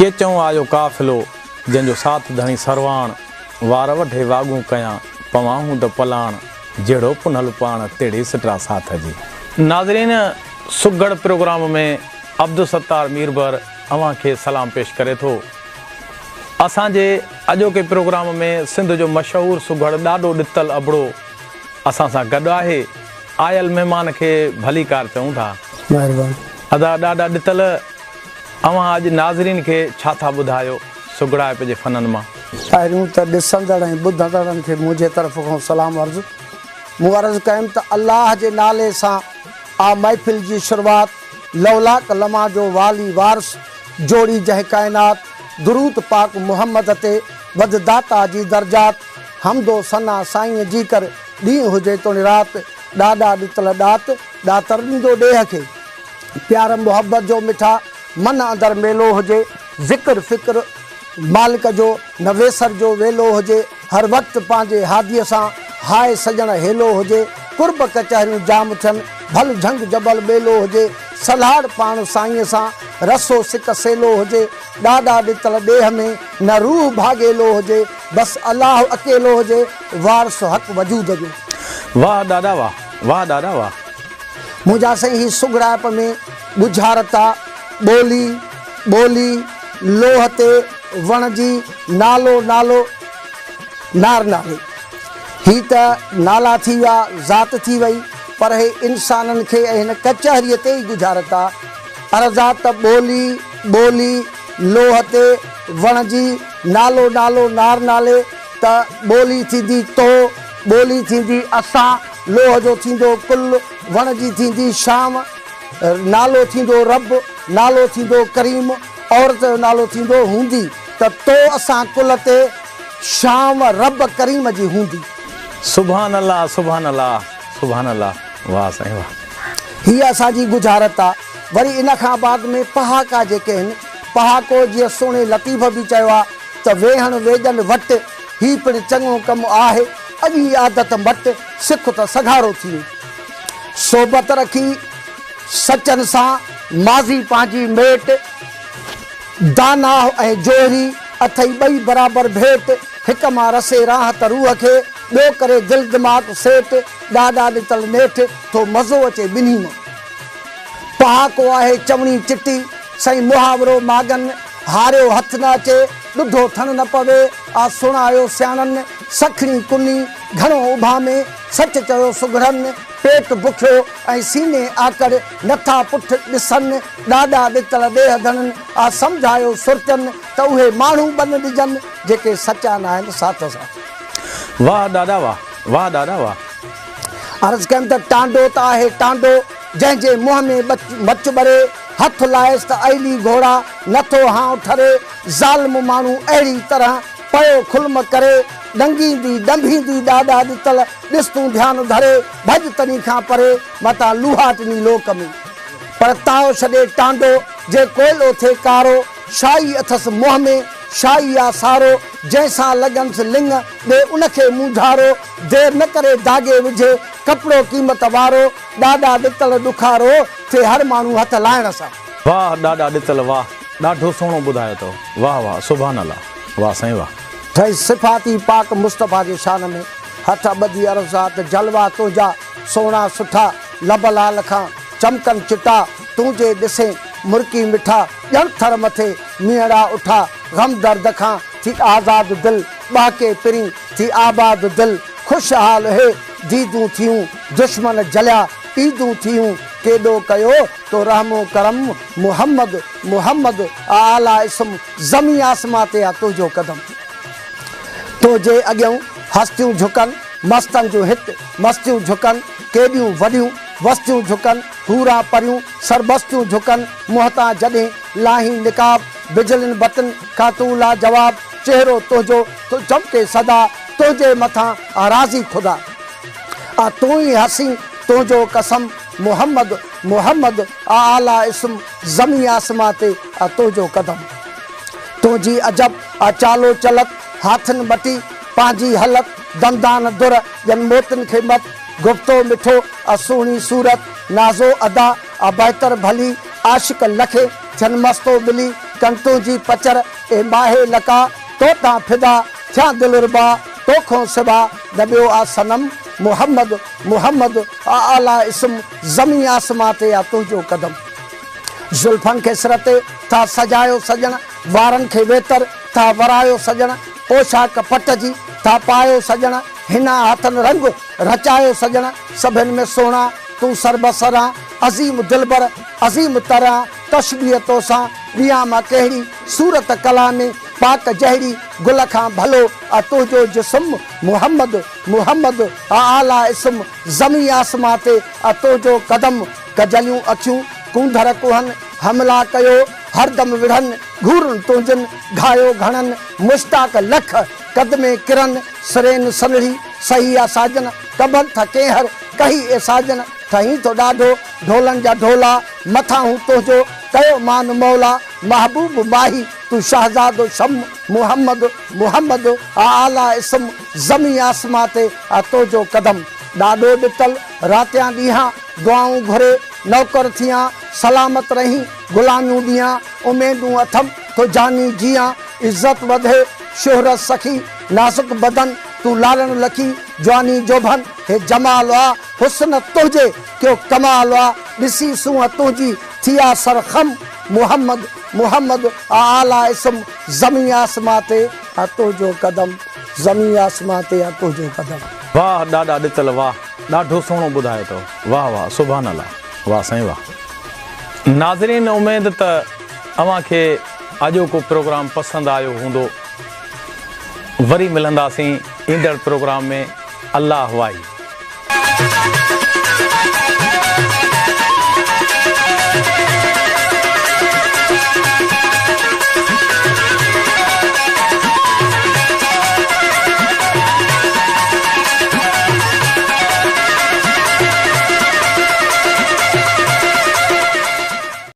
केचों आयो काफ़िलो जंहिंजो साथ धणी सरवाण वार वढे वागू कयां पवाहूं त पलाण जहिड़ो पुनल पाण तेड़े सटरा साथ जी। नाज़रीन, सुगड़ प्रोग्राम में अब्दुल सत्तार मीरबर अवां खे सलाम पेश करे थो। असांजे अॼोके प्रोग्राम में सिंध जो मशहूरु सुगड़ ॾाढो ॾितल अबड़ो असां सां गॾु आहे। आयल महिमान खे भली कार चऊं था। महिरबानी। अदा ॾाढा ॾितल अवां अॼु नाज़रीन खे छा था ॿुधायो सुगड़ाइप जे फ़ननि मां? पहिरियों त ॾिसंदड़ ऐं ॿुधंदड़नि खे मुंहिंजे तरफ़ खां सलाम अर्ज़ु। मूं अर्ज़ु कयुमि त अल्लाह जे नाले सां आ महफ़िल जी शुरूआति लौलाक लम्हा जो वाली वारिस जोड़ी जंहिं काइनात दुरूद पाक मुहम्मद ते वधदाता जी दर्जात हमदो सना साईं जी कर ॾींहुं हुजे तो राति ॾाढा ॾितल ॾात ॾातर ॾींदो ॾेह खे प्यार मुहबत जो मिठा मन अंदरि मेलो हुजे ज़िक्र फ़िक्र मालिक जो नवेसर जो वेलो हुजे हर वक़्तु पंहिंजे हादीअ सां हाय सजण हेलो हुजे कुर्ब कचहरियूं जाम थियनि भल झंग जबल ॿेलो हुजे सलाड़ पाण साईंअ सां रसो सिक सेलो हुजे ॾाढा ॾितल ॾेह में न रूह भागेलो हुजे बसि अलाह अकेलो हुजे वारिस हक़ वजूद जो। वाह ॾाढा वाह, वाह ॾाढा वाह। मुंहिंजा साईं ही सुगड़ाइप में ॿुझारता ॿोली ॿोली लोह ते वण जी नालो नालो नार नाले ही त नाला थी विया ज़ात थी वई पर हे इंसाननि खे ऐं हिन कचहरीअ ते ई गुज़ारता अर्ज़ा त ॿोली ॿोली लोह ते वण जी नालो नालो नार नाले त ॿोली थींदी तो ॿोली थींदी असां लोह जो थींदो कुल वण जी थींदी शाम नालो थींदो रब नालो थींदो करीम औरत जो नालो थींदो हूंदी त तो असां कुल ते शाम रब करीम जी हूंदी। सुभान अल्लाह सुभान अल्लाह सुभान अल्लाह। वाह साईं वाह। हीअ असांजी गुज़ारत आहे। वरी इन खां बाद में पहाका जेके आहिनि पहाको जीअं सुहिणे लतीफ़ बि चयो आहे त वेहण वेजन वटि ही पिणु चङो कमु आहे अॼु ही आदत मट सिख त सघारो थी वई सोबत रखी सचनि सां माज़ी पंहिंजी मेट दाना ऐं जोहरी अथई ॿई बराबरि भेट हिक मां रसे राहत रूह खे ॿियो करे दिलि दिमाग़ सेठ ॾाढा ॾितल नेठ थो मज़ो अचे ॿिन्ही मां। पहाको आहे चवणी चिटी साईं मुहावरो मागन हारियो हथ न अचे ॾुधो थण न पवे आ सुणायो सियाणनि सखणी कुनी घणो उभा में सच चयो सुघड़नि पेट बुखियो ऐं सीने आकड़ नथा पुठ ॾिसनि ॾाढा ॾितल ॾेह धणनि आ सम्झायो सुरतनि त उहे माण्हू बन ॾिजनि जेके सचा न आहिनि साथ साथ। वाह ॾाढा वाह, वाह ॾाढा वाह। अर्ज़ु कयुमि त टांडो त आहे टांडो जंहिंजे मुंहं में मच ॿरे हथ लाएसि त अहिली घोड़ा नथो हाउ ठरे ज़ालिम माण्हू अहिड़ी तरह पयो खुल्म करे डंगींदी डंभींदी ॾाढा ॾितल ॾिस तूं ध्यानु धरे भॼ तनी खां परे मतां लूहाटनी लोक में पर ताओ छॾे टांडो जे कोयलो थिए कारो शाही अथसि मुंहं में शाही आ सारो जंहिंसां लॻनसि लिंग ॾे उनखे मुंझारो देरि न करे दागे विझे कपिड़ो क़ीमत वारो ॾाढा ॾितल ॾुखारो थिए हर माण्हू हथ लाहिण सां। वाह ॾाढा ॾितल वाह, ॾाढो सुहिणो ॿुधायो अथव। वाह वाह सुभान अल्लाह। वाह साईं वाह। ठही सिफ़ाती पाक मुस्तफ़ा जे शान में हथ ॿधी अर्ज़ा त जलवा तुंहिंजा सोना सुठा लब लाल खां चमकनि चिटा तुंहिंजे ॾिसे मुर्की मिठा ॼण थर मथे मीहड़ा उठा ग़म दर्द खां थी आज़ाद दिलि ॿाके पिरी थी आबाद दिलि ख़ुशहाल हे दीदूं थियूं दुश्मन जलिया ईदूं थियूं केॾो कयो तो रहमो करम मुहम्मद मुहम्मद आला इस्म ज़मी आसमां ते आहे तुंहिंजो कदम तुंहिंजे अॻियां हस्तियूं झुकनि मस्तनि जूं हित मस्तियूं झुकनि केॾियूं वॾियूं वस्तियूं झुकनि हूरा परियूं सरबस्तियूं झुकनि मुहतां जॾहिं लाही निकाब बिजलिन बतन खां तूं ला जवाब चेहरो तुंहिंजो तूं चमके सदा तुंहिंजे मथां राज़ी खुदा आ तूं ई हसी तुंहिंजो कसम मुहम्मद मुहम्मद आला इस्म ज़मी आसमां ते आ तुंहिंजो कदम तुंहिंजी अजब आ चालो चलत हाथनि बटी पंहिंजी हलत दंदान दुर ॼण मोतनि खे मत गुफ़्तो मिठो आ सुहिणी सूरत नाज़ो अदा आ बहितर भली आशिक लखे थियन मस्तो बिली कंटू जी पचर ए माहे लका तो ता फिदा थिया दिलरुबा तोखो सिबा दबियो आ सनम मुहम्मद मुहम्मद आला इस्म ज़मी आसमां ते आ तुंहिंजो कदम। जुल्फन के सिर ते था सजायो सजण वारन के वेतर था वरायो सजण पोशाक पट जी था पायो सजण हिन हथन रंग रचायो सजण सभिन में सोना तू सरबसरा अज़ीम दिलबर अज़ीम तरह तशबीह तोसां ॾियां मां कहिड़ी सूरत कला में पाक जहिड़ी गुल खां भलो आ तुंहिंजो जिस्म मुहम्मद मुहम्मद आला इस्म ज़मी आसमां ते आ तुंहिंजो कदम। गजलियूं अखियूं कूंधर कुहन हमला कयो हरदम विढ़न घूरन तुंहिंजनि घायो घणन मुश्ताक लख कदमे किरन सरेन सनड़ी सही आ साजन कबल था केहर कही ए साजन ठही तो ॾाढो ढोलन जा ढोला मथा हूं तुंहिंजो कयो मान मौला महबूब माही तू शहजादो शम मुहम्मद मुहम्मद आला इस्म ज़मी आसमां ते आ तुंहिंजो कदम। ॾाढो ॾितल रातियां ॾींहां दुआऊं घुरे नौकर थियां सलामत रही गुलामियूं ॾियां उमेदूं अथम तो जानी जियां इज़त वधे शोहरत सखी नाज़ुक बदन तू लालन लखी जवानी जोभन हे जमाल वा हुस्न तुझे क्यों कमाल वा ॾिसी सूंहं तुंहिंजी थिया सरखम मुहम्मद मुहम्मद आला इस्म ज़मी आसमां ते आ तुंहिंजो कदम ज़मी आसमां ते आ तुंहिंजो कदम। वाह ॾाढा ॾितल वाह ॾाढो सुहिणो ॿुधायो अथव वाह वाह सुभान अल्लाह वाह साईं वाह। नाज़रीन उमेद त अव्हां खे अॼोको प्रोग्राम पसंदि आयो हूंदो। वरी मिलंदासीं ईंदड़ प्रोग्राम में। अल्लाह वाही।